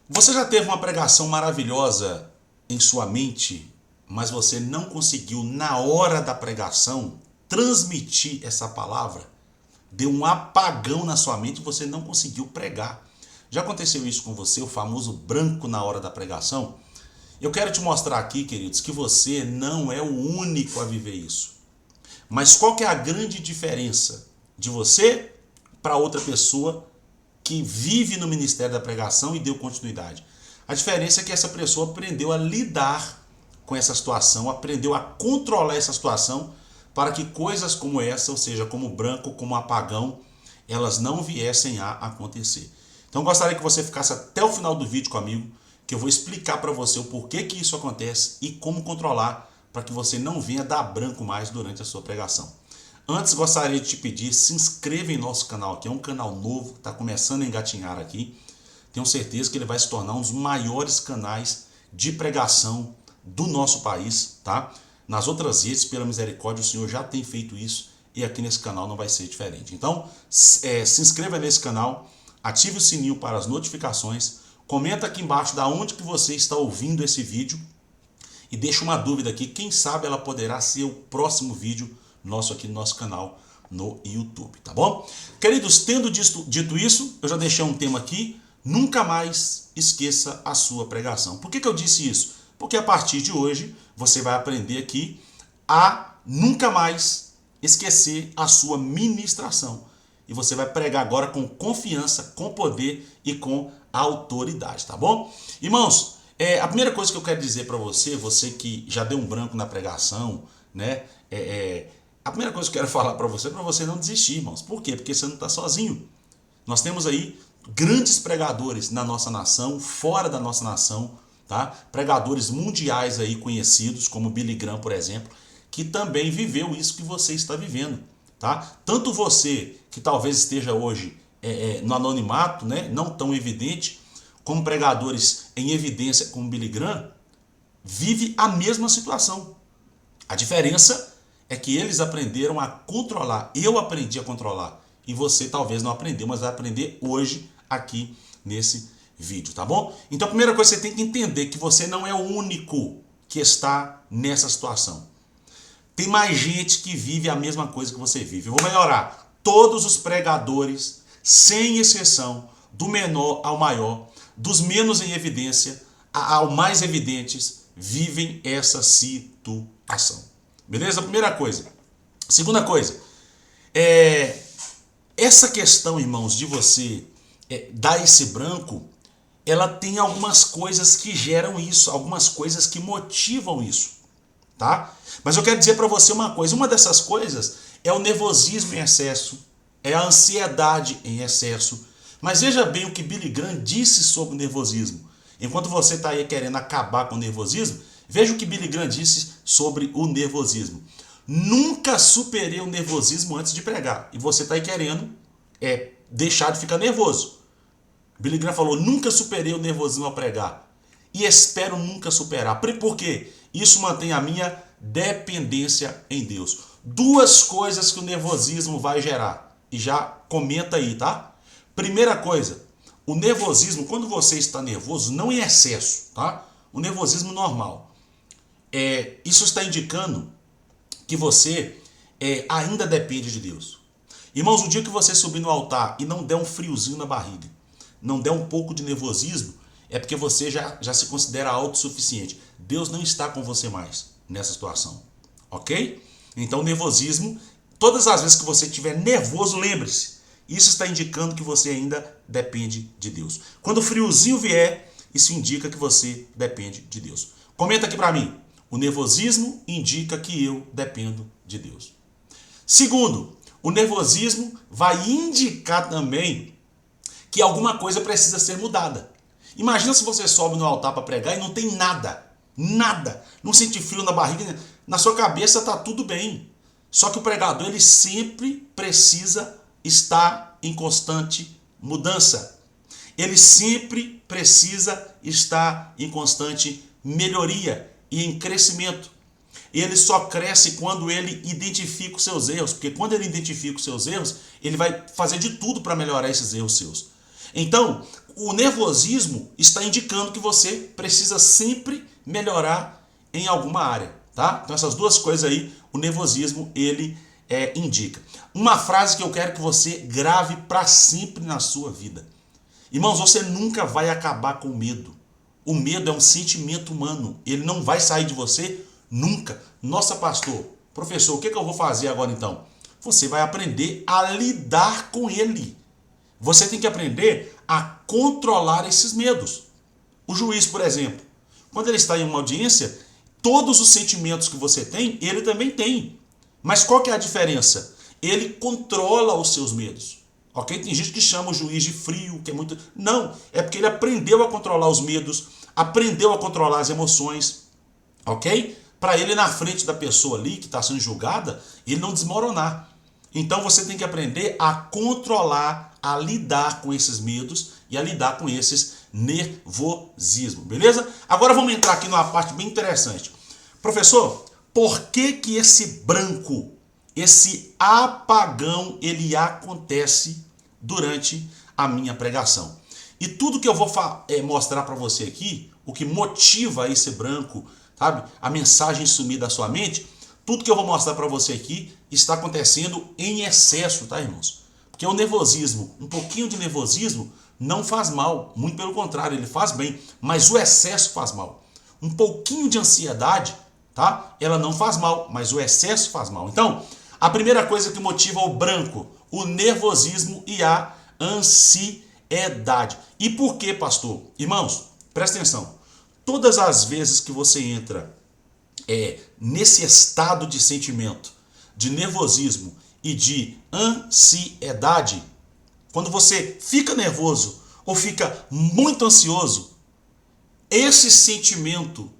Você já teve uma pregação maravilhosa em sua mente, mas você não conseguiu, na hora da pregação, transmitir essa palavra? Deu um apagão na sua mente e você não conseguiu pregar. Já aconteceu isso com você, o famoso branco na hora da pregação? Eu quero te mostrar aqui, queridos, que você não é o único a viver isso. Mas qual que é a grande diferença de você para outra pessoa que vive no ministério da pregação e deu continuidade? A diferença é que essa pessoa aprendeu a lidar com essa situação, aprendeu a controlar essa situação para que coisas como essa, ou seja, como branco, como apagão, elas não viessem a acontecer. Então eu gostaria que você ficasse até o final do vídeo comigo, que eu vou explicar para você o porquê que isso acontece e como controlar para que você não venha dar branco mais durante a sua pregação. Antes, gostaria de te pedir, se inscreva em nosso canal aqui, é um canal novo, está começando a engatinhar aqui. Tenho certeza que ele vai se tornar um dos maiores canais de pregação do nosso país, tá? Nas outras redes, pela misericórdia, o Senhor já tem feito isso e aqui nesse canal não vai ser diferente. Então, se inscreva nesse canal, ative o sininho para as notificações, comenta aqui embaixo da onde que você está ouvindo esse vídeo e deixa uma dúvida aqui, quem sabe ela poderá ser o próximo vídeo nosso aqui no nosso canal no YouTube, tá bom? Queridos, tendo dito isso, eu já deixei um tema aqui, nunca mais esqueça a sua pregação. Por que eu disse isso? Porque a partir de hoje você vai aprender aqui a nunca mais esquecer a sua ministração. E você vai pregar agora com confiança, com poder e com autoridade, tá bom? Irmãos, a primeira coisa que eu quero dizer para você, você que já deu um branco na pregação, né? A primeira coisa que eu quero falar para você não desistir, irmãos. Por quê? Porque você não está sozinho. Nós temos aí grandes pregadores na nossa nação, fora da nossa nação, tá? Pregadores mundiais aí conhecidos, como Billy Graham, por exemplo, que também viveu isso que você está vivendo, tá? Tanto você que talvez esteja hoje no anonimato, né? Não tão evidente, como pregadores em evidência como Billy Graham, vive a mesma situação. A diferença é que eles aprenderam a controlar. Eu aprendi a controlar. E você talvez não aprendeu, mas vai aprender hoje aqui nesse vídeo, tá bom? Então a primeira coisa que você tem que entender que você não é o único que está nessa situação. Tem mais gente que vive a mesma coisa que você vive. Eu vou melhorar. Todos os pregadores, sem exceção, do menor ao maior, dos menos em evidência ao mais evidentes, vivem essa situação. Beleza? Primeira coisa. Segunda coisa. Essa questão, irmãos, de você dar esse branco, ela tem algumas coisas que geram isso, algumas coisas que motivam isso, tá? Mas eu quero dizer para você uma coisa, uma dessas coisas é o nervosismo em excesso, é a ansiedade em excesso. Mas veja bem o que Billy Graham disse sobre o nervosismo. Enquanto você está aí querendo acabar com o nervosismo, veja o que Billy Graham disse sobre o nervosismo. Nunca superei o nervosismo antes de pregar. E você está aí querendo deixar de ficar nervoso. Billy Graham falou, nunca superei o nervosismo ao pregar. E espero nunca superar. Por quê? Isso mantém a minha dependência em Deus. Duas coisas que o nervosismo vai gerar. E já comenta aí, tá? Primeira coisa, o nervosismo, quando você está nervoso, não em excesso, tá? O nervosismo normal. Isso está indicando que você ainda depende de Deus. Irmãos, o dia que você subir no altar e não der um friozinho na barriga, não der um pouco de nervosismo, é porque você já se considera autossuficiente. Deus não está com você mais nessa situação, ok? Então o nervosismo, todas as vezes que você estiver nervoso, lembre-se, isso está indicando que você ainda depende de Deus. Quando o friozinho vier, isso indica que você depende de Deus. Comenta aqui para mim, o nervosismo indica que eu dependo de Deus. Segundo, o nervosismo vai indicar também que alguma coisa precisa ser mudada. Imagina se você sobe no altar para pregar e não tem nada, nada, não sente frio na barriga, na sua cabeça está tudo bem. Só que o pregador ele sempre precisa estar em constante mudança. Ele sempre precisa estar em constante melhoria e em crescimento. Ele só cresce quando ele identifica os seus erros, porque quando ele identifica os seus erros, ele vai fazer de tudo para melhorar esses erros seus. Então, o nervosismo está indicando que você precisa sempre melhorar em alguma área, tá? Então essas duas coisas aí, o nervosismo, ele indica. Uma frase que eu quero que você grave para sempre na sua vida. Irmãos, você nunca vai acabar com o medo. O medo é um sentimento humano. Ele não vai sair de você nunca. Nossa, pastor, professor, o que eu vou fazer agora então? Você vai aprender a lidar com ele. Você tem que aprender a controlar esses medos. O juiz, por exemplo, quando ele está em uma audiência, todos os sentimentos que você tem, ele também tem. Mas qual que é a diferença? Ele controla os seus medos. Ok? Tem gente que chama o juiz de frio, que é muito... Não, é porque ele aprendeu a controlar os medos, aprendeu a controlar as emoções, ok? Para ele, na frente da pessoa ali que está sendo julgada, ele não desmoronar. Então você tem que aprender a controlar, a lidar com esses medos e a lidar com esses nervosismos, beleza? Agora vamos entrar aqui numa parte bem interessante. Professor, por que esse branco, esse apagão, ele acontece durante a minha pregação? E tudo que eu vou mostrar para você aqui, o que motiva esse branco, sabe? A mensagem sumir da sua mente, tudo que eu vou mostrar para você aqui está acontecendo em excesso, tá, irmãos? Porque o nervosismo, um pouquinho de nervosismo não faz mal, muito pelo contrário, ele faz bem, mas o excesso faz mal. Um pouquinho de ansiedade, tá? Ela não faz mal, mas o excesso faz mal. Então, a primeira coisa que motiva o branco, o nervosismo e a ansiedade. E por que, pastor? Irmãos, presta atenção. Todas as vezes que você entra nesse estado de sentimento, de nervosismo e de ansiedade, quando você fica nervoso ou fica muito ansioso, esse sentimento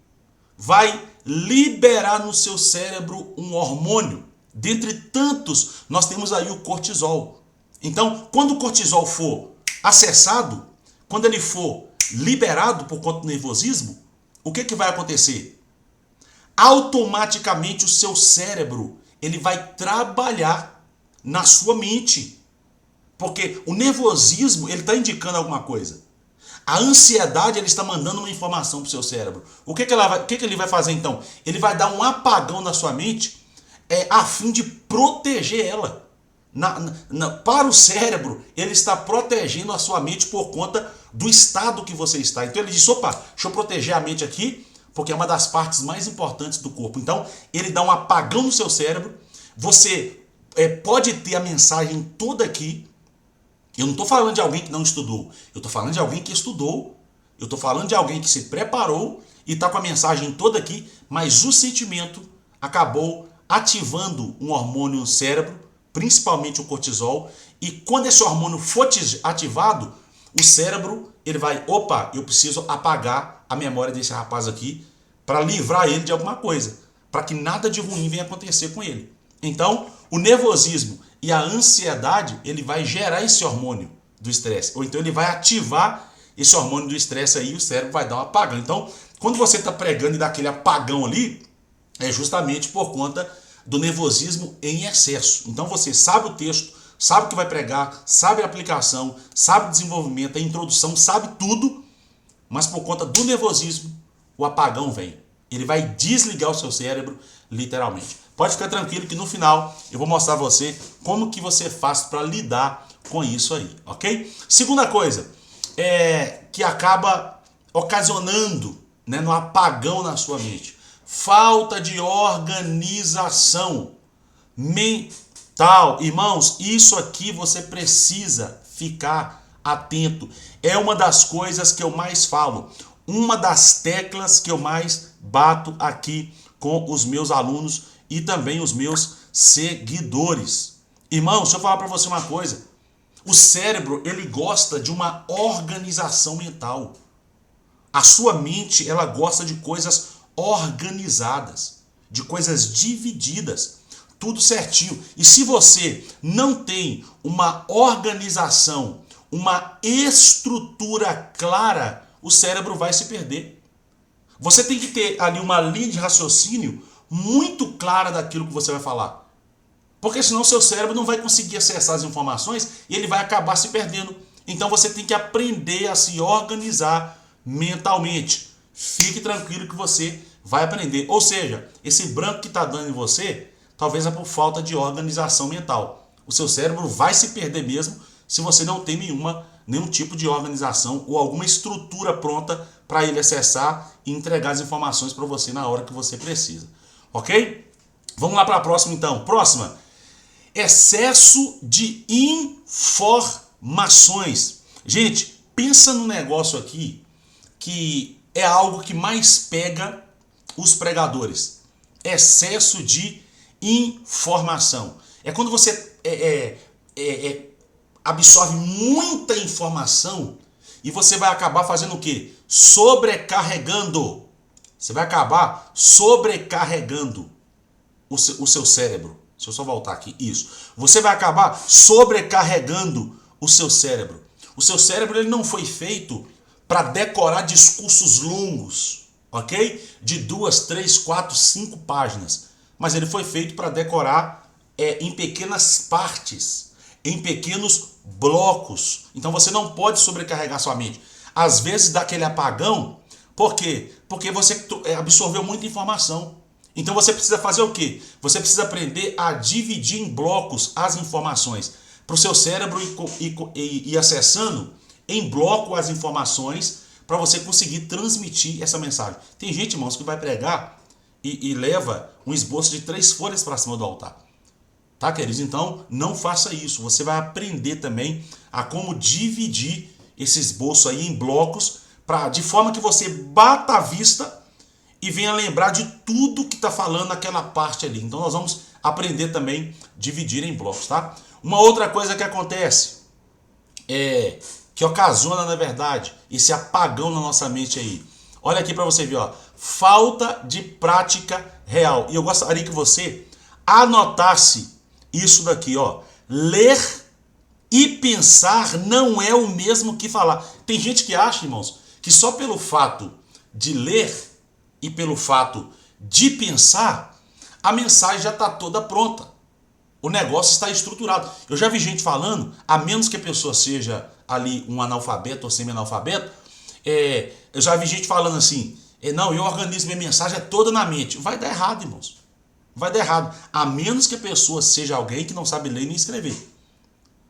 vai liberar no seu cérebro um hormônio. Dentre tantos, nós temos aí o cortisol. Então, quando o cortisol for acessado, quando ele for liberado por conta do nervosismo, o que vai acontecer? Automaticamente o seu cérebro ele vai trabalhar na sua mente. Porque o nervosismo ele está indicando alguma coisa. A ansiedade ele está mandando uma informação para o seu cérebro. O que ele vai fazer então? Ele vai dar um apagão na sua mente a fim de proteger ela. Para o cérebro, ele está protegendo a sua mente por conta do estado que você está. Então ele diz, opa, deixa eu proteger a mente aqui, porque é uma das partes mais importantes do corpo. Então ele dá um apagão no seu cérebro, você pode ter a mensagem toda aqui. Eu não estou falando de alguém que não estudou, eu estou falando de alguém que estudou, eu estou falando de alguém que se preparou e está com a mensagem toda aqui, mas o sentimento acabou ativando um hormônio no cérebro, principalmente o cortisol, e quando esse hormônio for ativado, o cérebro ele vai, opa, eu preciso apagar a memória desse rapaz aqui para livrar ele de alguma coisa, para que nada de ruim venha acontecer com ele. Então, o nervosismo e a ansiedade, ele vai gerar esse hormônio do estresse, ou então ele vai ativar esse hormônio do estresse aí e o cérebro vai dar um apagão. Então, quando você está pregando e dá aquele apagão ali, é justamente por conta do nervosismo em excesso. Então você sabe o texto, sabe o que vai pregar, sabe a aplicação, sabe o desenvolvimento, a introdução, sabe tudo, mas por conta do nervosismo, o apagão vem. Ele vai desligar o seu cérebro, literalmente. Pode ficar tranquilo que no final eu vou mostrar a você como que você faz para lidar com isso aí, ok? Segunda coisa, que acaba ocasionando no apagão na sua mente. Falta de organização mental. Irmãos, isso aqui você precisa ficar atento. É uma das coisas que eu mais falo. Uma das teclas que eu mais bato aqui com os meus alunos e também os meus seguidores. Irmãos, deixa eu falar para você uma coisa. O cérebro, ele gosta de uma organização mental. A sua mente, ela gosta de coisas organizadas, de coisas divididas, tudo certinho. E se você não tem uma organização, uma estrutura clara, o cérebro vai se perder. Você tem que ter ali uma linha de raciocínio muito clara daquilo que você vai falar. Porque senão seu cérebro não vai conseguir acessar as informações e ele vai acabar se perdendo. Então você tem que aprender a se organizar mentalmente. Fique tranquilo que você vai aprender. Ou seja, esse branco que está dando em você, talvez é por falta de organização mental. O seu cérebro vai se perder mesmo se você não tem nenhum tipo de organização ou alguma estrutura pronta para ele acessar e entregar as informações para você na hora que você precisa. Ok? Vamos lá para a próxima então. Próxima. Excesso de informações. Gente, pensa no negócio aqui que é algo que mais pega os pregadores. Excesso de informação. É quando você absorve muita informação e você vai acabar fazendo o quê? Sobrecarregando. Você vai acabar sobrecarregando o seu cérebro. Deixa eu só voltar aqui. Isso. Você vai acabar sobrecarregando o seu cérebro. O seu cérebro ele não foi feito para decorar discursos longos, ok? De 2, 3, 4, 5 páginas. Mas ele foi feito para decorar em pequenas partes, em pequenos blocos. Então você não pode sobrecarregar sua mente. Às vezes dá aquele apagão. Por quê? Porque você absorveu muita informação. Então você precisa fazer o quê? Você precisa aprender a dividir em blocos as informações. Para o seu cérebro ir acessando em bloco as informações para você conseguir transmitir essa mensagem. Tem gente, irmãos, que vai pregar e leva um esboço de 3 folhas para cima do altar. Tá, queridos? Então, não faça isso. Você vai aprender também a como dividir esse esboço aí em blocos, de forma que você bata a vista e venha lembrar de tudo que está falando naquela parte ali. Então, nós vamos aprender também a dividir em blocos, tá? Uma outra coisa que acontece, que ocasiona, na verdade, esse apagão na nossa mente aí. Olha aqui para você ver, ó. Falta de prática real. E eu gostaria que você anotasse isso daqui, ó. Ler e pensar não é o mesmo que falar. Tem gente que acha, irmãos, que só pelo fato de ler e pelo fato de pensar, a mensagem já está toda pronta. O negócio está estruturado. Eu já vi gente falando, a menos que a pessoa seja ali um analfabeto ou semi-analfabeto, eu já vi gente falando assim, não, eu organizo minha mensagem toda na mente. Vai dar errado, irmãos. Vai dar errado. A menos que a pessoa seja alguém que não sabe ler nem escrever.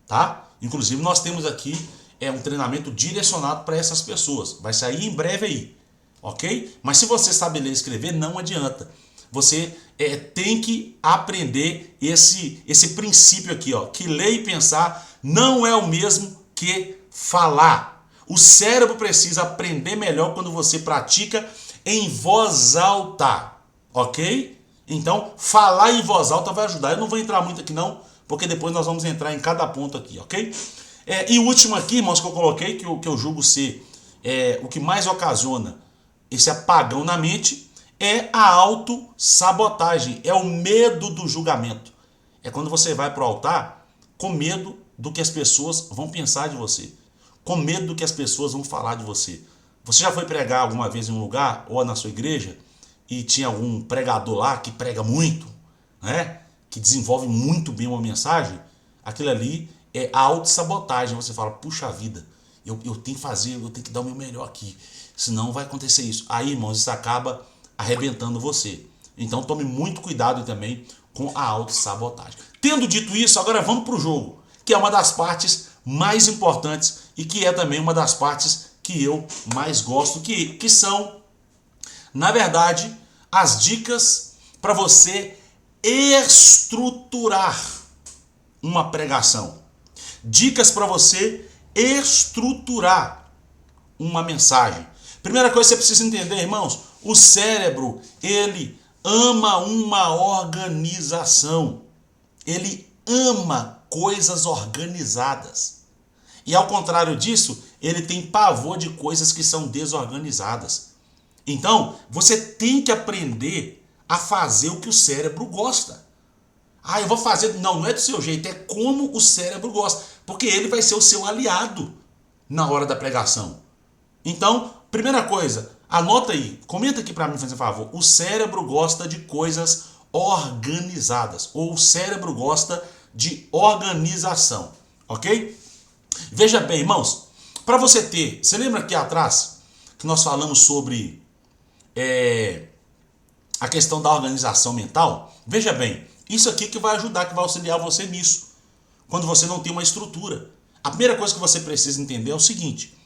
Tá? Inclusive nós temos aqui um treinamento direcionado para essas pessoas. Vai sair em breve aí. Ok? Mas se você sabe ler e escrever, não adianta. Você tem que aprender esse princípio aqui, ó, que ler e pensar não é o mesmo que falar. O cérebro precisa aprender melhor quando você pratica em voz alta, ok? Então, falar em voz alta vai ajudar. Eu não vou entrar muito aqui não, porque depois nós vamos entrar em cada ponto aqui, ok? E o último aqui, irmãos, que eu coloquei, que eu julgo ser o que mais ocasiona esse apagão na mente, é a autossabotagem, é o medo do julgamento. É quando você vai para o altar com medo do que as pessoas vão pensar de você, com medo do que as pessoas vão falar de você. Você já foi pregar alguma vez em um lugar, ou na sua igreja, e tinha algum pregador lá que prega muito, né? Que desenvolve muito bem uma mensagem? Aquilo ali é a autossabotagem. Você fala, puxa vida, eu tenho que fazer, eu tenho que dar o meu melhor aqui, senão vai acontecer isso. Aí, irmãos, isso acaba arrebentando você. Então tome muito cuidado também com a autossabotagem. Tendo dito isso, agora vamos para o jogo, que é uma das partes mais importantes e que é também uma das partes que eu mais gosto, que são, na verdade, as dicas para você estruturar uma pregação. Dicas para você estruturar uma mensagem. Primeira coisa que você precisa entender, irmãos, o cérebro, ele ama uma organização. Ele ama coisas organizadas. E ao contrário disso, ele tem pavor de coisas que são desorganizadas. Então, você tem que aprender a fazer o que o cérebro gosta. Ah, eu vou fazer... Não é do seu jeito, é como o cérebro gosta. Porque ele vai ser o seu aliado na hora da pregação. Então, primeira coisa, anota aí, comenta aqui para mim, fazer favor. O cérebro gosta de coisas organizadas. Ou o cérebro gosta de organização. Ok? Veja bem, irmãos, para você ter, você lembra aqui atrás que nós falamos sobre a questão da organização mental? Veja bem, isso aqui que vai ajudar, que vai auxiliar você nisso, quando você não tem uma estrutura. A primeira coisa que você precisa entender é o seguinte: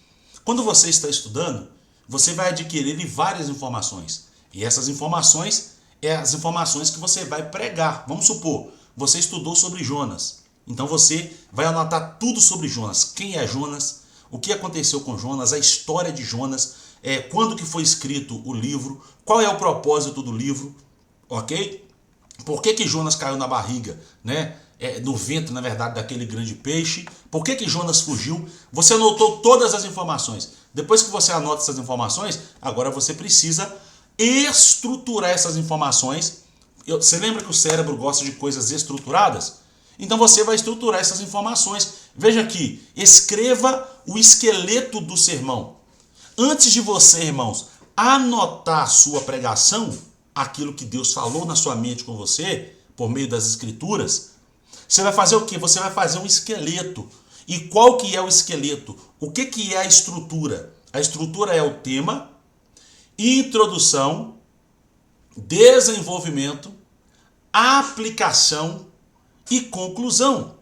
quando você está estudando, você vai adquirir várias informações. E essas informações é as informações que você vai pregar. Vamos supor, você estudou sobre Jonas. Então você vai anotar tudo sobre Jonas. Quem é Jonas? O que aconteceu com Jonas? A história de Jonas. Quando que foi escrito o livro? Qual é o propósito do livro? Ok? Por que Jonas caiu na barriga, né? No ventre, na verdade, daquele grande peixe? Por que Jonas fugiu? Você anotou todas as informações. Depois que você anota essas informações, agora você precisa estruturar essas informações. Você lembra que o cérebro gosta de coisas estruturadas? Então você vai estruturar essas informações. Veja aqui, escreva o esqueleto do sermão. Antes de você, irmãos, anotar a sua pregação, aquilo que Deus falou na sua mente com você, por meio das escrituras, você vai fazer o quê? Você vai fazer um esqueleto. E qual que é o esqueleto? O que é a estrutura? A estrutura é o tema, introdução, desenvolvimento, aplicação e conclusão.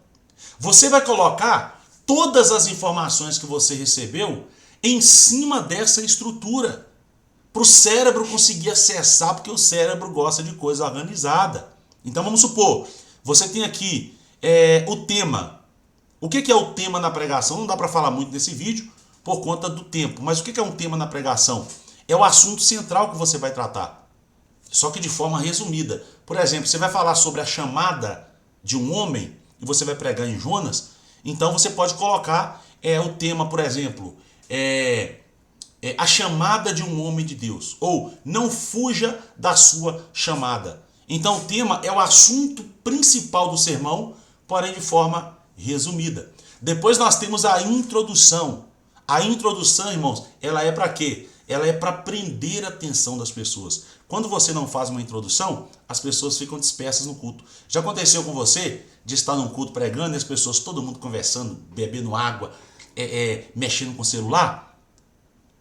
Você vai colocar todas as informações que você recebeu em cima dessa estrutura, para o cérebro conseguir acessar, porque o cérebro gosta de coisa organizada. Então vamos supor, você tem aqui o tema. O que é o tema na pregação? Não dá para falar muito nesse vídeo por conta do tempo, mas o que é um tema na pregação? É o assunto central que você vai tratar, só que de forma resumida. Por exemplo, você vai falar sobre a chamada de um homem e você vai pregar em Jonas, então você pode colocar o tema, por exemplo, a chamada de um homem de Deus, ou não fuja da sua chamada. Então o tema é o assunto principal do sermão, porém de forma resumida. Depois nós temos a introdução. A introdução, irmãos, ela é para quê? Ela é para prender a atenção das pessoas. Quando você não faz uma introdução, as pessoas ficam dispersas no culto. Já aconteceu com você de estar num culto pregando e as pessoas, todo mundo conversando, bebendo água, mexendo com o celular?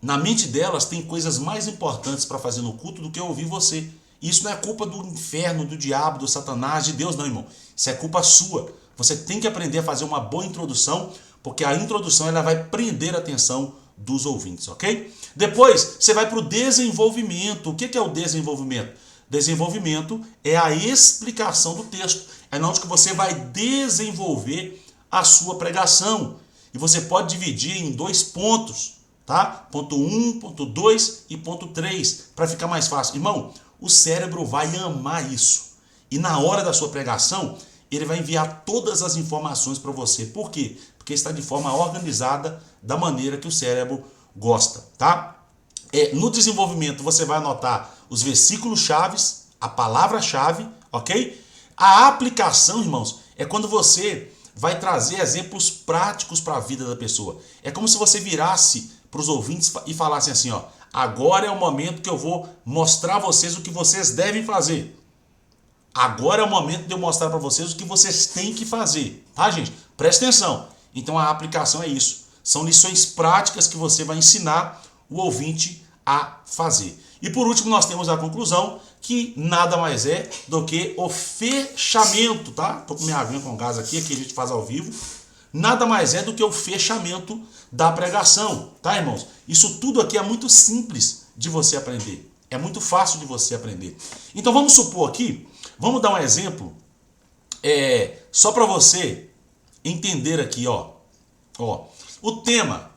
Na mente delas tem coisas mais importantes para fazer no culto do que ouvir você. Isso não é culpa do inferno, do diabo, do Satanás, de Deus não, irmão. Isso é culpa sua. Você tem que aprender a fazer uma boa introdução, porque a introdução ela vai prender a atenção dos ouvintes, ok? Depois, você vai para o desenvolvimento. O que é o desenvolvimento? Desenvolvimento é a explicação do texto. É onde que você vai desenvolver a sua pregação. E você pode dividir em 2 pontos, tá? Ponto 1, ponto 2 e ponto 3, para ficar mais fácil. Irmão, o cérebro vai amar isso. E na hora da sua pregação, ele vai enviar todas as informações para você. Por quê? Porque está de forma organizada, da maneira que o cérebro gosta, tá? No desenvolvimento, você vai anotar os versículos chaves, a palavra-chave, ok? A aplicação, irmãos, é quando você vai trazer exemplos práticos para a vida da pessoa. É como se você virasse para os ouvintes e falasse assim, ó, agora é o momento que eu vou mostrar a vocês o que vocês devem fazer. Agora é o momento de eu mostrar para vocês o que vocês têm que fazer, tá, gente? Presta atenção. Então a aplicação é isso. São lições práticas que você vai ensinar o ouvinte a fazer. E por último nós temos a conclusão, que nada mais é do que o fechamento, tá? Tô com minha aguinha com gás aqui a gente faz ao vivo. Nada mais é do que o fechamento da pregação, tá, irmãos? Isso tudo aqui é muito simples de você aprender. É muito fácil de você aprender. Então vamos supor aqui, vamos dar um exemplo, só para você entender aqui, ó. O tema,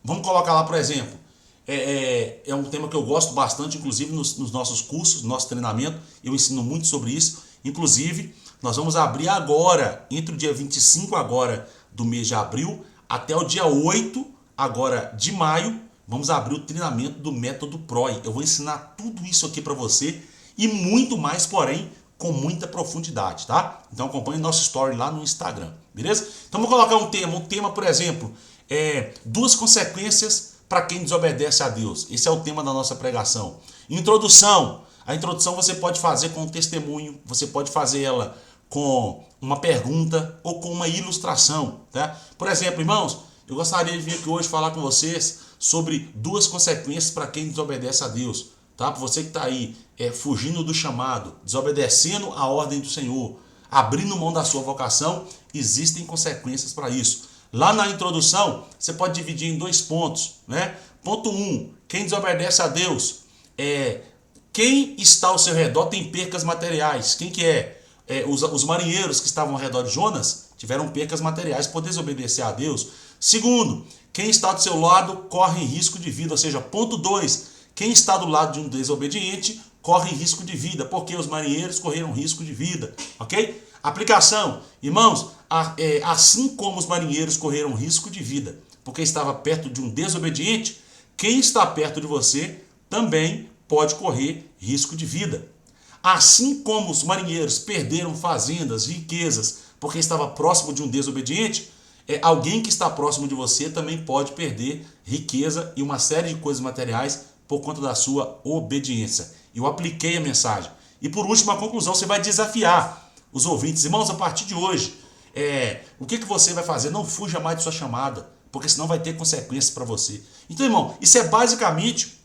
vamos colocar lá, por exemplo, é um tema que eu gosto bastante, inclusive nos nossos cursos, no nosso treinamento, eu ensino muito sobre isso. Inclusive, nós vamos abrir agora, entre o dia 25 agora do mês de abril, até o dia 8 agora de maio, vamos abrir o treinamento do método PROI. Eu vou ensinar tudo isso aqui para você e muito mais, porém, com muita profundidade, tá? Então acompanhe nosso story lá no Instagram, beleza? Então vou colocar um tema, por exemplo, 2 consequências para quem desobedece a Deus. Esse é o tema da nossa pregação. Introdução. A introdução você pode fazer com um testemunho, você pode fazer ela com uma pergunta ou com uma ilustração, tá? Por exemplo, irmãos, eu gostaria de vir aqui hoje falar com vocês sobre duas consequências para quem desobedece a Deus, tá? Para você que está aí fugindo do chamado, desobedecendo a ordem do Senhor, abrindo mão da sua vocação, existem consequências para isso. Lá na introdução, você pode dividir em 2 pontos, né? Ponto 1, quem desobedece a Deus, quem está ao seu redor tem percas materiais. Quem que é? Os marinheiros que estavam ao redor de Jonas tiveram percas materiais por desobedecer a Deus. Segundo, quem está do seu lado corre risco de vida. Ou seja, ponto 2, quem está do lado de um desobediente corre risco de vida, porque os marinheiros correram risco de vida, ok? Aplicação, irmãos, assim como os marinheiros correram risco de vida, porque estava perto de um desobediente, quem está perto de você também pode correr risco de vida. Assim como os marinheiros perderam fazendas, riquezas, porque estava próximo de um desobediente, alguém que está próximo de você também pode perder riqueza e uma série de coisas materiais por conta da sua obediência. Eu apliquei a mensagem. E por último, a conclusão, você vai desafiar os ouvintes. Irmãos, a partir de hoje, o que você vai fazer? Não fuja mais de sua chamada, porque senão vai ter consequências para você. Então, irmão, isso é basicamente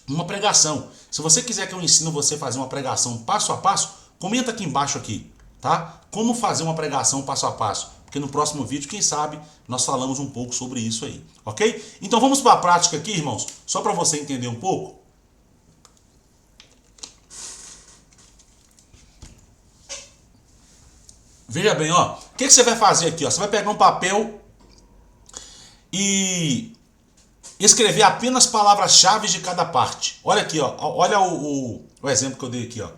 uma pregação. Se você quiser que eu ensine você a fazer uma pregação passo a passo, comenta aqui embaixo aqui, tá? Como fazer uma pregação passo a passo. Porque no próximo vídeo, quem sabe, nós falamos um pouco sobre isso aí, ok? Então vamos para a prática aqui, irmãos, só para você entender um pouco. Veja bem, ó, o que você vai fazer aqui, ó? Você vai pegar um papel e escrever apenas palavras-chave de cada parte. Olha aqui, ó, olha o exemplo que eu dei aqui, ó.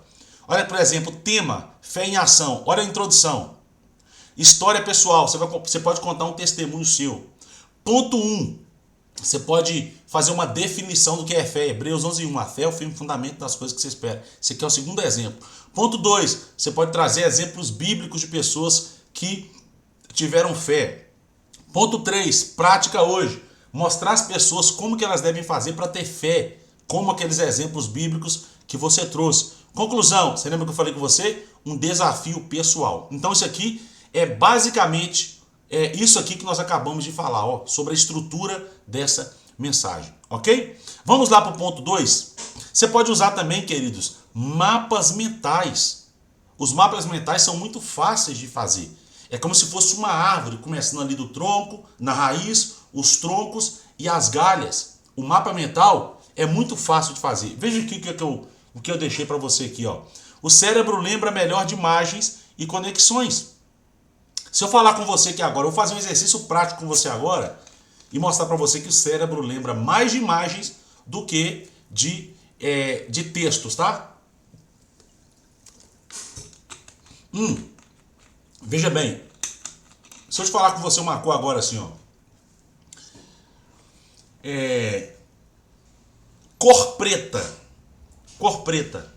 Olha, por exemplo, tema, fé em ação. Olha a introdução. História pessoal, você pode contar um testemunho seu. Ponto 1, você pode fazer uma definição do que é fé. Hebreus 11:1, a fé é o firme fundamento das coisas que você espera. Esse aqui é o segundo exemplo. Ponto 2, você pode trazer exemplos bíblicos de pessoas que tiveram fé. Ponto 3, prática hoje. Mostrar às pessoas como que elas devem fazer para ter fé, como aqueles exemplos bíblicos que você trouxe. Conclusão, você lembra que eu falei com você? Um desafio pessoal. Então isso aqui é basicamente isso aqui que nós acabamos de falar, ó, sobre a estrutura dessa mensagem, ok? Vamos lá para o ponto 2. Você pode usar também, queridos, mapas mentais. Os mapas mentais são muito fáceis de fazer. É como se fosse uma árvore, começando ali do tronco, na raiz, os troncos e as galhas. O mapa mental é muito fácil de fazer. Veja aqui o que eu deixei para você aqui, ó. O cérebro lembra melhor de imagens e conexões. Se eu falar com você aqui agora, eu vou fazer um exercício prático com você agora e mostrar para você que o cérebro lembra mais de imagens do que de textos, tá? Veja bem, se eu te falar com você uma cor agora assim, ó. Cor preta. Cor preta.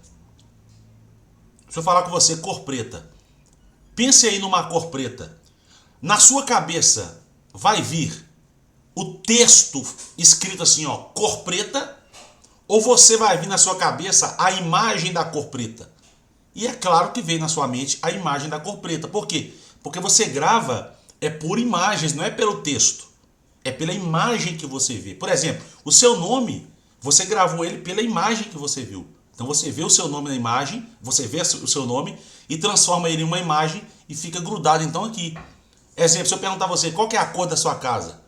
Se eu falar com você cor preta, pense aí numa cor preta. Na sua cabeça vai vir o texto escrito assim, ó, cor preta, ou você vai vir na sua cabeça a imagem da cor preta? E é claro que vem na sua mente a imagem da cor preta. Por quê? Porque você grava por imagens, não é pelo texto. É pela imagem que você vê. Por exemplo, o seu nome, você gravou ele pela imagem que você viu. Então você vê o seu nome na imagem, você vê o seu nome e transforma ele em uma imagem e fica grudado então aqui. Exemplo, se eu perguntar a você qual que é a cor da sua casa,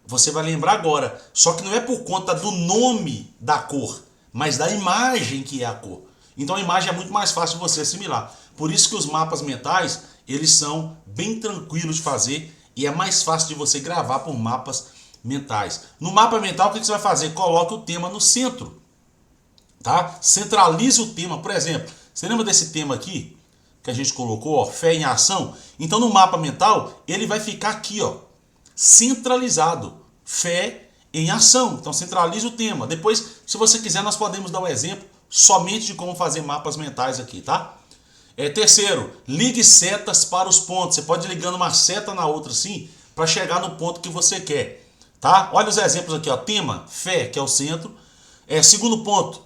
você vai lembrar agora. Só que não é por conta do nome da cor, mas da imagem que é a cor. Então a imagem é muito mais fácil de você assimilar. Por isso que os mapas mentais, eles são bem tranquilos de fazer e é mais fácil de você gravar por mapas mentais. No mapa mental, o que você vai fazer? Coloque o tema no centro. Tá? Centralize o tema. Por exemplo, você lembra desse tema aqui que a gente colocou, ó, fé em ação? Então no mapa mental, ele vai ficar aqui, ó, centralizado. Fé em ação. Então centralize o tema. Depois, se você quiser, nós podemos dar um exemplo somente de como fazer mapas mentais aqui, tá? Terceiro, ligue setas para os pontos. Você pode ir ligando uma seta na outra assim, para chegar no ponto que você quer, tá? Olha os exemplos aqui, ó. Tema, fé, que é o centro. Segundo ponto,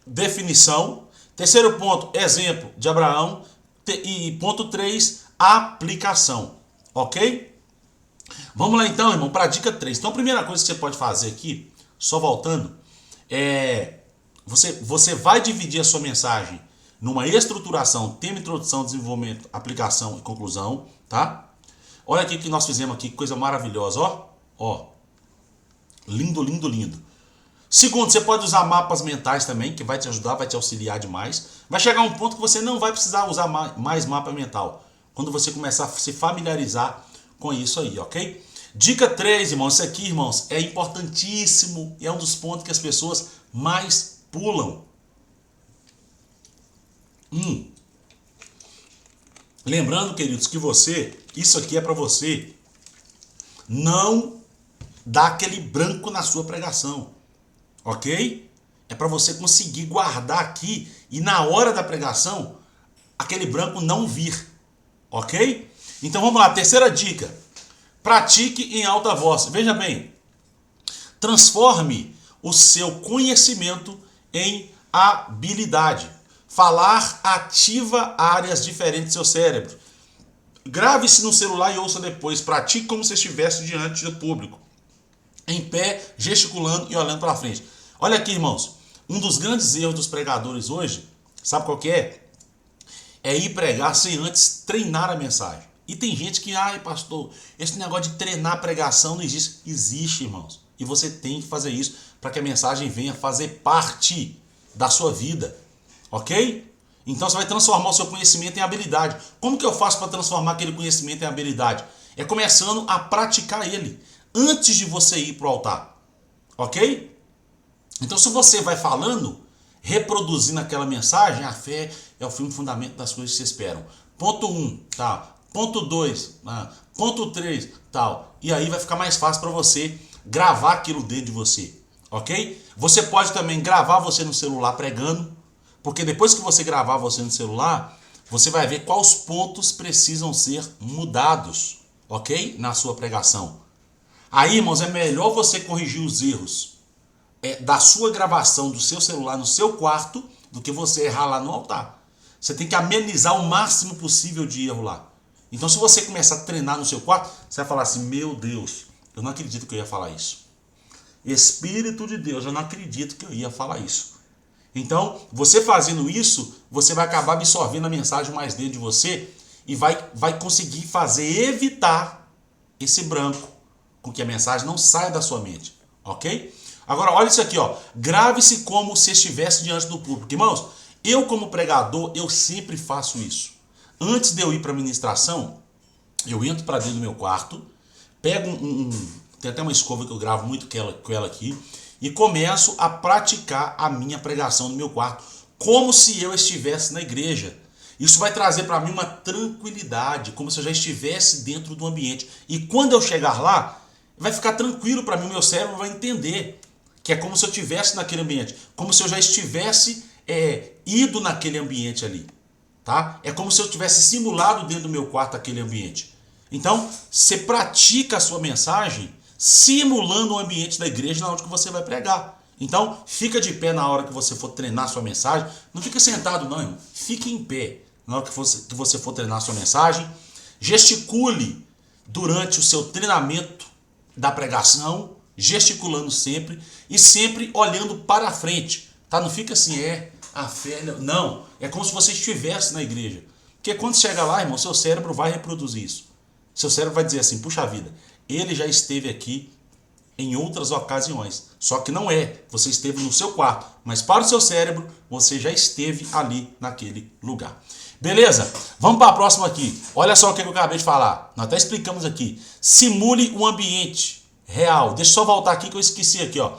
definição. Terceiro ponto, exemplo de Abraão. E ponto 3, aplicação. Ok? Vamos lá então, irmão, para a dica 3. Então a primeira coisa que você pode fazer aqui, só voltando, você vai dividir a sua mensagem numa estruturação, tema, introdução, desenvolvimento, aplicação e conclusão, tá? Olha aqui o que nós fizemos aqui, que coisa maravilhosa, ó. Ó. Lindo, lindo, lindo. Segundo, você pode usar mapas mentais também, que vai te ajudar, vai te auxiliar demais. Vai chegar um ponto que você não vai precisar usar mais mapa mental, quando você começar a se familiarizar com isso aí, ok? Dica 3, irmãos, isso aqui, irmãos, é importantíssimo e é um dos pontos que as pessoas mais pulam. Lembrando, queridos, que isso aqui é para você não dar aquele branco na sua pregação, ok? É para você conseguir guardar aqui e na hora da pregação aquele branco não vir, ok? Então vamos lá, terceira dica. Pratique em alta voz. Veja bem, transforme o seu conhecimento em habilidade. Falar ativa áreas diferentes do seu cérebro. Grave-se no celular e ouça depois. Pratique como se estivesse diante do público, em pé, gesticulando e olhando para frente. Olha aqui, irmãos, um dos grandes erros dos pregadores hoje, sabe qual que é? É ir pregar sem antes treinar a mensagem. E tem gente que, ai pastor, esse negócio de treinar a pregação não existe. Existe, irmãos. E você tem que fazer isso para que a mensagem venha fazer parte da sua vida. Ok? Então você vai transformar o seu conhecimento em habilidade. Como que eu faço para transformar aquele conhecimento em habilidade? É começando a praticar ele antes de você ir para o altar. Ok? Então se você vai falando, reproduzindo aquela mensagem, a fé é o firme fundamento das coisas que se esperam. Ponto 1, tá? Ponto 2, ponto 3, tal. E aí vai ficar mais fácil para você gravar aquilo dentro de você, ok? Você pode também gravar você no celular pregando, porque depois que você gravar você no celular, você vai ver quais pontos precisam ser mudados, ok? Na sua pregação. Aí, irmãos, é melhor você corrigir os erros da sua gravação do seu celular no seu quarto do que você errar lá no altar. Você tem que amenizar o máximo possível de erro lá. Então, se você começar a treinar no seu quarto, você vai falar assim, meu Deus, eu não acredito que eu ia falar isso. Espírito de Deus, eu não acredito que eu ia falar isso. Então, você fazendo isso, você vai acabar absorvendo a mensagem mais dentro de você e vai conseguir evitar esse branco, com que a mensagem não saia da sua mente, ok? Agora, olha isso aqui, ó. Grave-se como se estivesse diante do público. Irmãos, eu como pregador, eu sempre faço isso. Antes de eu ir para a ministração, eu entro para dentro do meu quarto, pego tem até uma escova que eu gravo muito com ela aqui, e começo a praticar a minha pregação no meu quarto, como se eu estivesse na igreja. Isso vai trazer para mim uma tranquilidade, como se eu já estivesse dentro do ambiente. E quando eu chegar lá, vai ficar tranquilo para mim, o meu cérebro vai entender que é como se eu estivesse naquele ambiente, como se eu já estivesse ido naquele ambiente ali. Tá? É como se eu tivesse simulado dentro do meu quarto aquele ambiente. Então, você pratica a sua mensagem simulando o ambiente da igreja na hora que você vai pregar. Então, fica de pé na hora que você for treinar a sua mensagem. Não fica sentado não, irmão. Fique em pé na hora que você for treinar a sua mensagem. Gesticule durante o seu treinamento da pregação, gesticulando sempre e sempre olhando para frente. Tá? Não fica assim, a fé, não, é como se você estivesse na igreja. Porque quando chega lá, irmão, seu cérebro vai reproduzir isso. Seu cérebro vai dizer assim, puxa vida, ele já esteve aqui em outras ocasiões. Só que não você esteve no seu quarto, mas para o seu cérebro, você já esteve ali naquele lugar. Beleza? Vamos para a próxima aqui. Olha só o que eu acabei de falar. Nós até explicamos aqui. Simule um ambiente real. Deixa eu só voltar aqui que eu esqueci aqui, ó.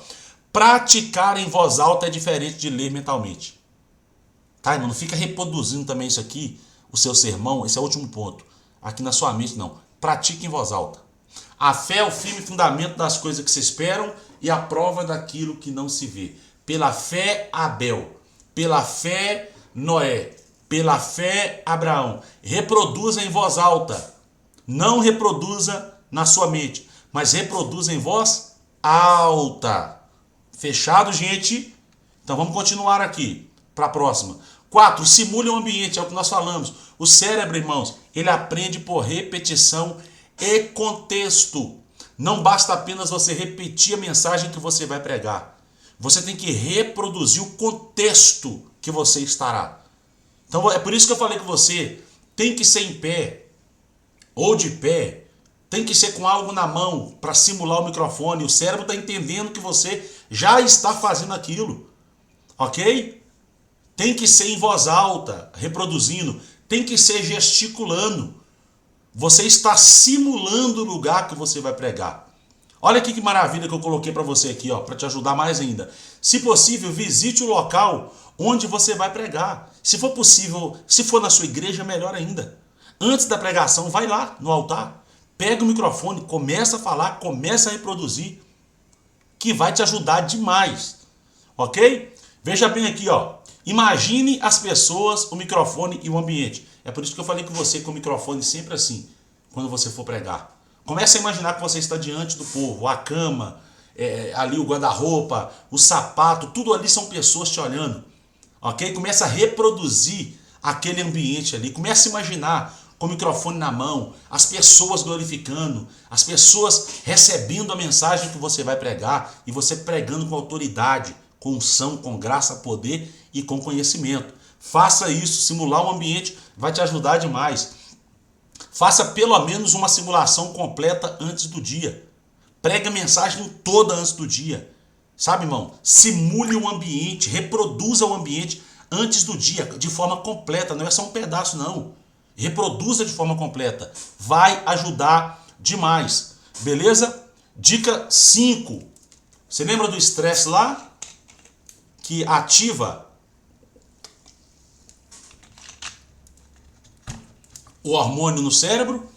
Praticar em voz alta é diferente de ler mentalmente. Tá, irmão? Não fica reproduzindo também isso aqui, o seu sermão, esse é o último ponto. Aqui na sua mente, não. Pratique em voz alta. A fé é o firme fundamento das coisas que se esperam e a prova daquilo que não se vê. Pela fé, Abel. Pela fé, Noé. Pela fé, Abraão. Reproduza em voz alta. Não reproduza na sua mente, mas reproduza em voz alta. Fechado, gente? Então vamos continuar aqui para a próxima. 4, simule o ambiente, é o que nós falamos. O cérebro, irmãos, ele aprende por repetição e contexto. Não basta apenas você repetir a mensagem que você vai pregar. Você tem que reproduzir o contexto que você estará. Então é por isso que eu falei que você tem que ser em pé ou de pé, tem que ser com algo na mão para simular o microfone. O cérebro está entendendo que você já está fazendo aquilo, ok? Tem que ser em voz alta, reproduzindo, tem que ser gesticulando. Você está simulando o lugar que você vai pregar. Olha aqui que maravilha que eu coloquei para você aqui, ó, para te ajudar mais ainda. Se possível, visite o local onde você vai pregar. Se for possível, se for na sua igreja, melhor ainda. Antes da pregação, vai lá no altar, pega o microfone, começa a falar, começa a reproduzir, que vai te ajudar demais, ok? Veja bem aqui, ó. Imagine as pessoas, o microfone e o ambiente. É por isso que eu falei com você com o microfone sempre assim, quando você for pregar. Comece a imaginar que você está diante do povo, a cama, ali o guarda-roupa, o sapato, tudo ali são pessoas te olhando, ok? Começa a reproduzir aquele ambiente ali, começa a imaginar com o microfone na mão, as pessoas glorificando, as pessoas recebendo a mensagem que você vai pregar e você pregando com autoridade, com unção, com graça, poder e com conhecimento. Faça isso, simular um ambiente vai te ajudar demais. Faça pelo menos uma simulação completa antes do dia. Pregue a mensagem toda antes do dia. Sabe, irmão? Simule um ambiente, reproduza o ambiente antes do dia, de forma completa. Não é só um pedaço, não. Reproduza de forma completa. Vai ajudar demais. Beleza? Dica 5. Você lembra do estresse lá? Que ativa o hormônio no cérebro,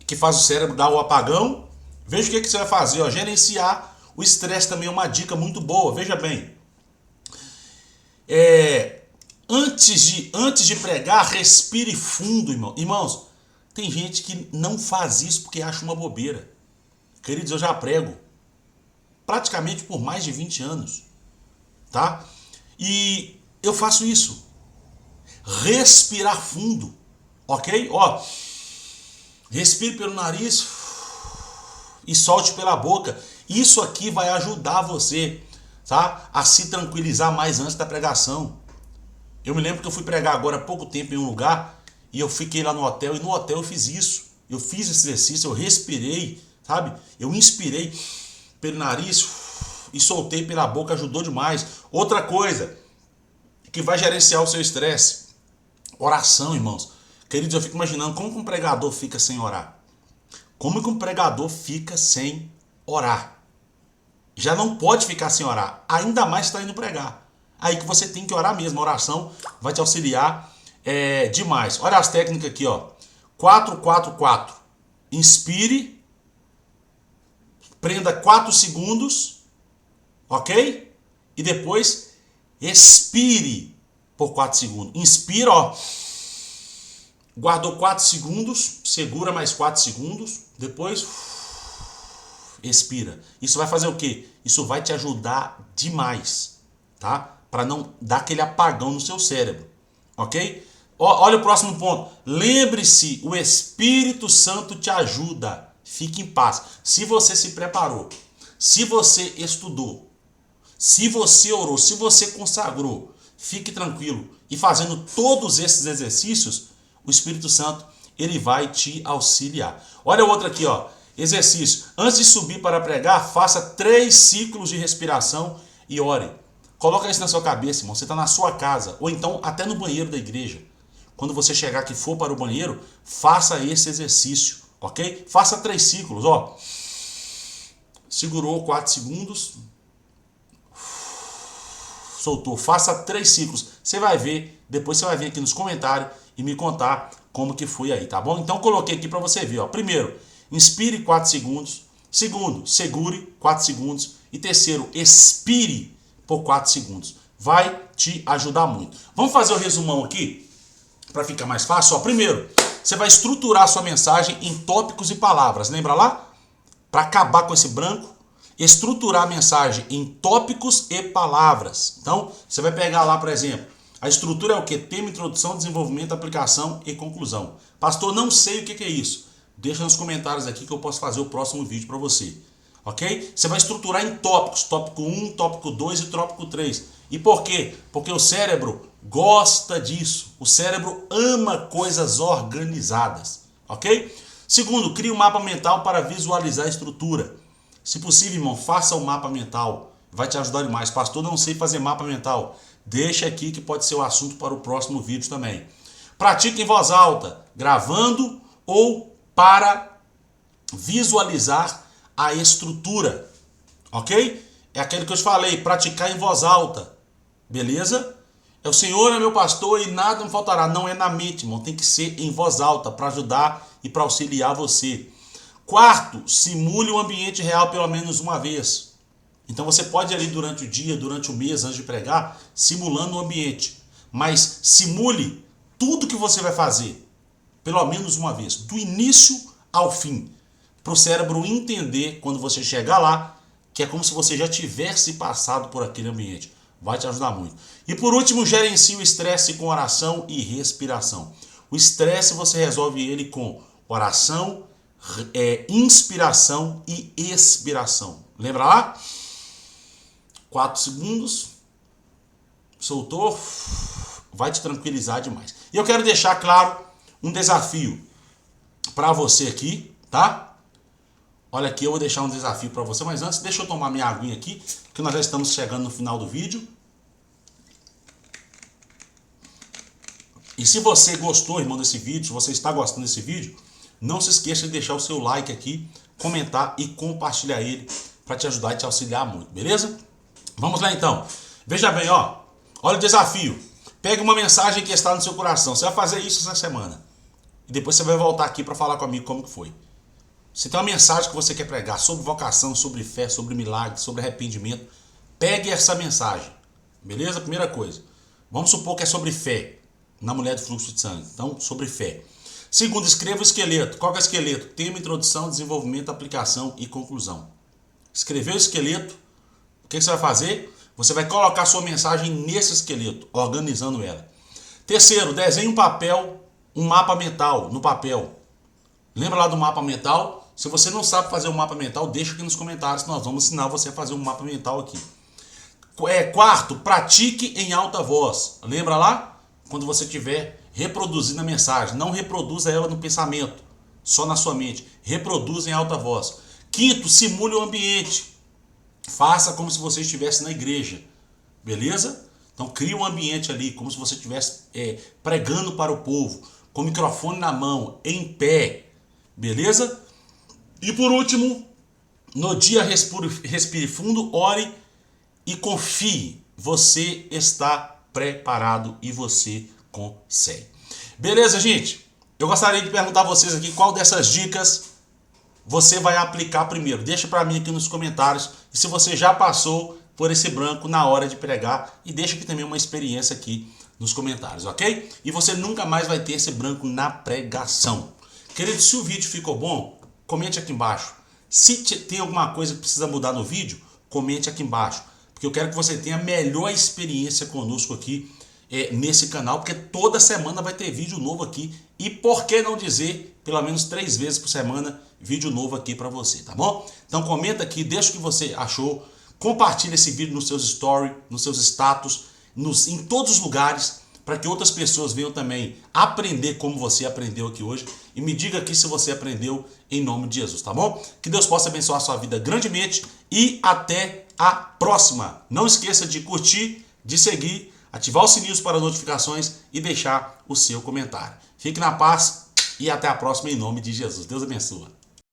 que faz o cérebro dar o apagão. Veja o que você vai fazer, ó, gerenciar o estresse também é uma dica muito boa. Veja bem, antes de pregar, respire fundo, irmão. Irmãos, tem gente que não faz isso porque acha uma bobeira. Queridos, eu já prego praticamente por mais de 20 anos, tá? E eu faço isso. Respirar fundo. Ok? Ó, respire pelo nariz e solte pela boca. Isso aqui vai ajudar você, tá? A se tranquilizar mais antes da pregação. Eu me lembro que eu fui pregar agora há pouco tempo em um lugar e eu fiquei lá no hotel e no hotel eu fiz isso. Eu fiz esse exercício, eu respirei, sabe? Eu inspirei pelo nariz e soltei pela boca, ajudou demais. Outra coisa que vai gerenciar o seu estresse, oração, irmãos. Queridos, eu fico imaginando como que um pregador fica sem orar. Como que um pregador fica sem orar? Já não pode ficar sem orar, ainda mais está indo pregar. Aí que você tem que orar mesmo, a oração vai te auxiliar demais. Olha as técnicas aqui, ó. 4, 4, 4. Inspire, prenda 4 segundos, ok? E depois expire por 4 segundos. Inspira, ó. Guardou 4 segundos, segura mais 4 segundos, depois expira. Isso vai fazer o quê? Isso vai te ajudar demais, tá? Para não dar aquele apagão no seu cérebro, ok? Olha o próximo ponto. Lembre-se, o Espírito Santo te ajuda. Fique em paz. Se você se preparou, se você estudou, se você orou, se você consagrou, fique tranquilo. E fazendo todos esses exercícios, o Espírito Santo, ele vai te auxiliar. Olha outra aqui, ó. Exercício. Antes de subir para pregar, faça 3 ciclos de respiração e ore. Coloca isso na sua cabeça, irmão. Você está na sua casa, ou então até no banheiro da igreja. Quando você chegar aqui e for para o banheiro, faça esse exercício, ok? Faça 3 ciclos, ó. Segurou 4 segundos. Soltou. Faça 3 ciclos. Você vai ver, depois você vai vir aqui nos comentários e me contar como que foi aí, tá bom? Então coloquei aqui para você ver, ó. Primeiro, inspire 4 segundos. Segundo, segure 4 segundos. E terceiro, expire por 4 segundos. Vai te ajudar muito. Vamos fazer o resumão aqui, para ficar mais fácil. Ó, primeiro, você vai estruturar a sua mensagem em tópicos e palavras. Lembra lá? Para acabar com esse branco, estruturar a mensagem em tópicos e palavras. Então, você vai pegar lá, por exemplo, A estrutura é o que? Tema, introdução, desenvolvimento, aplicação e conclusão. Pastor, não sei o que é isso. Deixa nos comentários aqui que eu posso fazer o próximo vídeo para você. Ok? Você vai estruturar em tópicos. Tópico 1, tópico 2 e tópico 3. E por quê? Porque o cérebro gosta disso. O cérebro ama coisas organizadas. Ok? Segundo, crie um mapa mental para visualizar a estrutura. Se possível, irmão, faça um mapa mental. Vai te ajudar demais. Pastor, não sei fazer mapa mental. Deixa aqui que pode ser o assunto para o próximo vídeo também. Pratique em voz alta, gravando ou para visualizar a estrutura. Ok? É aquele que eu te falei, praticar em voz alta. Beleza? É o Senhor é meu pastor e nada me faltará. Não é na mente, irmão. Tem que ser em voz alta para ajudar e para auxiliar você. Quarto, simule o ambiente real pelo menos uma vez. Então você pode ir ali durante o dia, durante o mês, antes de pregar, simulando o ambiente. Mas simule tudo que você vai fazer, pelo menos uma vez, do início ao fim. Para o cérebro entender, quando você chegar lá, que é como se você já tivesse passado por aquele ambiente. Vai te ajudar muito. E por último, gerencie o estresse com oração e respiração. O estresse você resolve ele com oração, inspiração e expiração. Lembra lá? 4 segundos. Soltou. Vai te tranquilizar demais. E eu quero deixar claro um desafio para você aqui, tá? Olha aqui, eu vou deixar um desafio para você, mas antes deixa eu tomar minha aguinha aqui, porque nós já estamos chegando no final do vídeo. E se você gostou, irmão, desse vídeo, se você está gostando desse vídeo, não se esqueça de deixar o seu like aqui, comentar e compartilhar ele para te ajudar e te auxiliar muito, beleza? Vamos lá então. Veja bem, ó. Olha o desafio. Pegue uma mensagem que está no seu coração. Você vai fazer isso essa semana. E depois você vai voltar aqui para falar comigo como que foi. Se tem uma mensagem que você quer pregar sobre vocação, sobre fé, sobre milagre, sobre arrependimento, pegue essa mensagem. Beleza? Primeira coisa. Vamos supor que é sobre fé. Na mulher do fluxo de sangue. Então, sobre fé. Segundo, escreva o esqueleto. Qual que é o esqueleto? Tema, introdução, desenvolvimento, aplicação e conclusão. Escreveu o esqueleto. O que você vai fazer? Você vai colocar sua mensagem nesse esqueleto, organizando ela. Terceiro, desenhe um papel, um mapa mental no papel. Lembra lá do mapa mental? Se você não sabe fazer um mapa mental, deixa aqui nos comentários que nós vamos ensinar você a fazer um mapa mental aqui. Quarto, pratique em alta voz. Lembra lá? Quando você estiver reproduzindo a mensagem, não reproduza ela no pensamento, só na sua mente. Reproduza em alta voz. Quinto, simule o ambiente. Faça como se você estivesse na igreja. Beleza? Então crie um ambiente ali, como se você estivesse pregando para o povo, com o microfone na mão, em pé. Beleza? E por último, no dia respire fundo, ore e confie. Você está preparado e você consegue. Beleza, gente? Eu gostaria de perguntar a vocês aqui qual dessas dicas você vai aplicar primeiro. Deixa para mim aqui nos comentários e se você já passou por esse branco na hora de pregar e deixa aqui também uma experiência aqui nos comentários, ok? E você nunca mais vai ter esse branco na pregação. Querido, se o vídeo ficou bom, comente aqui embaixo. Se tem alguma coisa que precisa mudar no vídeo, comente aqui embaixo. Porque eu quero que você tenha a melhor experiência conosco aqui nesse canal, porque toda semana vai ter vídeo novo aqui. E por que não dizer, pelo menos 3 vezes por semana, vídeo novo aqui para você, tá bom? Então comenta aqui, deixa o que você achou, compartilha esse vídeo nos seus stories, nos seus status, em todos os lugares, para que outras pessoas venham também aprender como você aprendeu aqui hoje. E me diga aqui se você aprendeu em nome de Jesus, tá bom? Que Deus possa abençoar a sua vida grandemente e até a próxima. Não esqueça de curtir, de seguir, ativar os sininhos para notificações e deixar o seu comentário. Fique na paz e até a próxima em nome de Jesus. Deus abençoe.